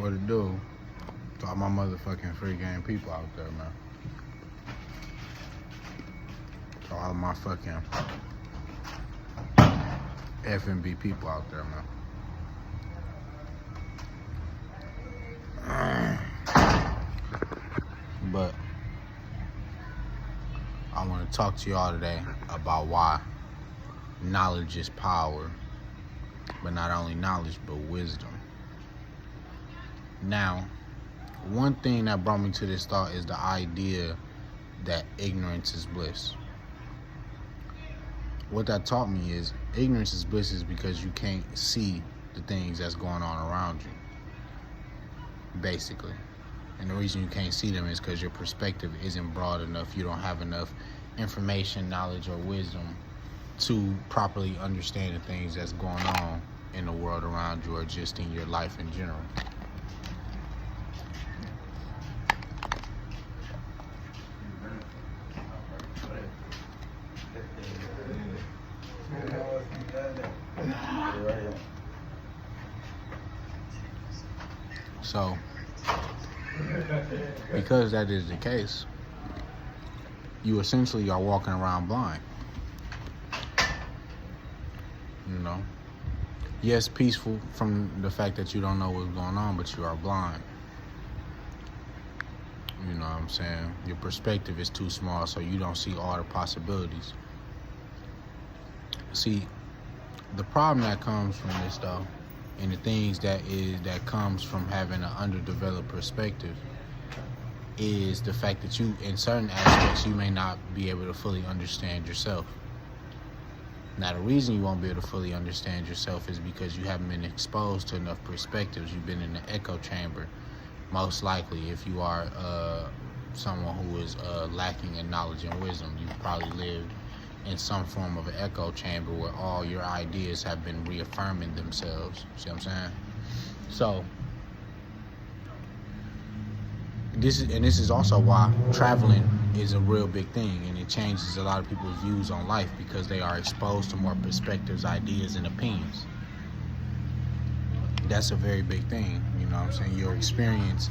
What it do? To all my motherfucking free game people out there, man. To all my fucking F&B people out there, man. But I want to talk to y'all today about why knowledge is power, but not only knowledge, but wisdom. Now, one thing that brought me to this thought is the idea that ignorance is bliss. What that taught me is ignorance is bliss is because you can't see the things that's going on around you, basically. And the reason you can't see them is because your perspective isn't broad enough. You don't have enough information, knowledge, or wisdom to properly understand the things that's going on in the world around you or just in your life in general. So, because that is the case, you essentially are walking around blind. You know? Yes, peaceful from the fact that you don't know what's going on, but you are blind. You know what I'm saying? Your perspective is too small, so you don't see all the possibilities. See, the problem that comes from this, though, and the things that comes from having an underdeveloped perspective is the fact that you, in certain aspects, you may not be able to fully understand yourself. Now, the reason you won't be able to fully understand yourself is because you haven't been exposed to enough perspectives. You've been in the echo chamber, most likely. If you are someone who is lacking in knowledge and wisdom, you've probably lived in some form of an echo chamber where all your ideas have been reaffirming themselves. See what I'm saying? So, this is also why traveling is a real big thing, and it changes a lot of people's views on life because they are exposed to more perspectives, ideas, and opinions. That's a very big thing, you know what I'm saying? Your experience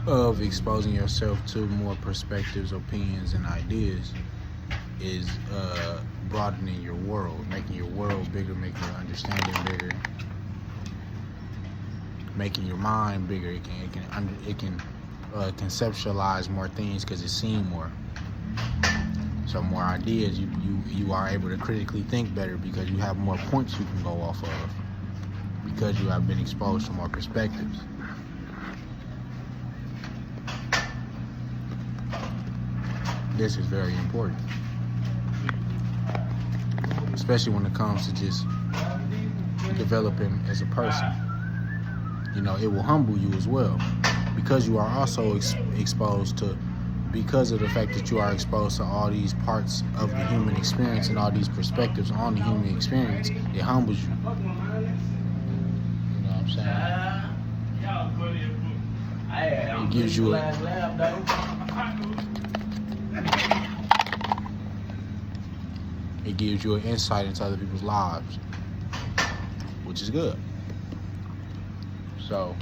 of exposing yourself to more perspectives, opinions, and ideas is broadening your world, making your world bigger, making your understanding bigger, making your mind bigger. It can conceptualize more things because it's seen more. So more ideas, you are able to critically think better because you have more points you can go off of because you have been exposed to more perspectives. This is very important, especially when it comes to just developing as a person. You know, it will humble you as well because you are also exposed to, because of the fact that you are exposed to all these parts of the human experience and all these perspectives on the human experience, it humbles you. You know what I'm saying? It gives you an insight into other people's lives, which is good. So,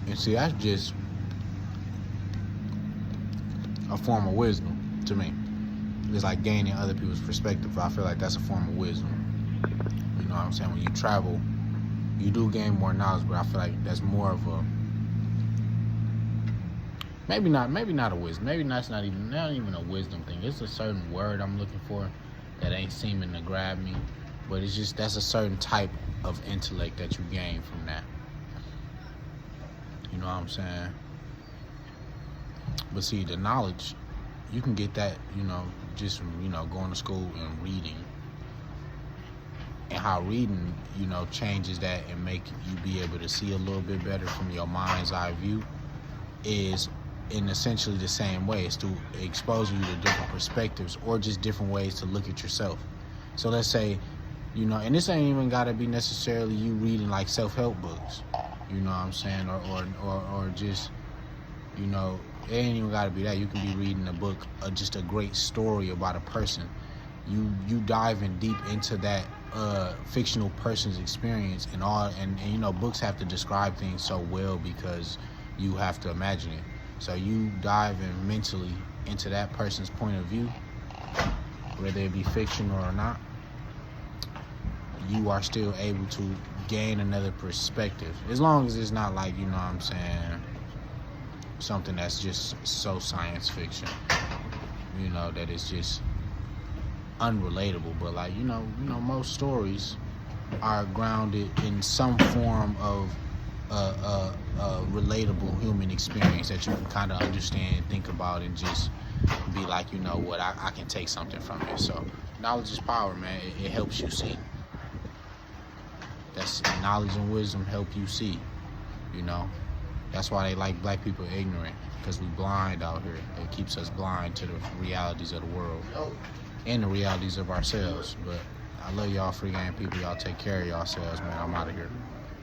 and see, that's just a form of wisdom to me. It's like gaining other people's perspective. I feel like that's a form of wisdom. You know what I'm saying? When you travel, you do gain more knowledge, but I feel like that's more of a, maybe not a wisdom. Maybe that's not even a wisdom thing. It's a certain word I'm looking for that ain't seeming to grab me, but it's just, that's a certain type of intellect that you gain from that. You know what I'm saying? But see, the knowledge, you can get that, you know, just from, you know, going to school and reading. And how reading, you know, changes that and make you be able to see a little bit better from your mind's eye view is in essentially the same way. It's to expose you to different perspectives or just different ways to look at yourself. So let's say, you know, and this ain't even got to be necessarily you reading like self-help books, you know what I'm saying, or just, you know, it ain't even got to be that. You can be reading a book, just a great story about a person. You dive in deep into that fictional person's experience and all, and you know, books have to describe things so well because you have to imagine it. So you dive in mentally into that person's point of view, whether it be fictional or not, you are still able to gain another perspective, as long as it's not like, you know what I'm saying, something that's just so science fiction, you know, that it's just unrelatable. But like, you know, most stories are grounded in some form of relatable human experience that you can kind of understand, think about, and just be like, you know what, I can take something from it. So knowledge is power, man. It helps you see. That's knowledge and wisdom help you see, you know. That's why they like black people ignorant, because we blind out here. It keeps us blind to the realities of the world and the realities of ourselves. But I love y'all, free game people. Y'all take care of yourselves, man. I'm out of here.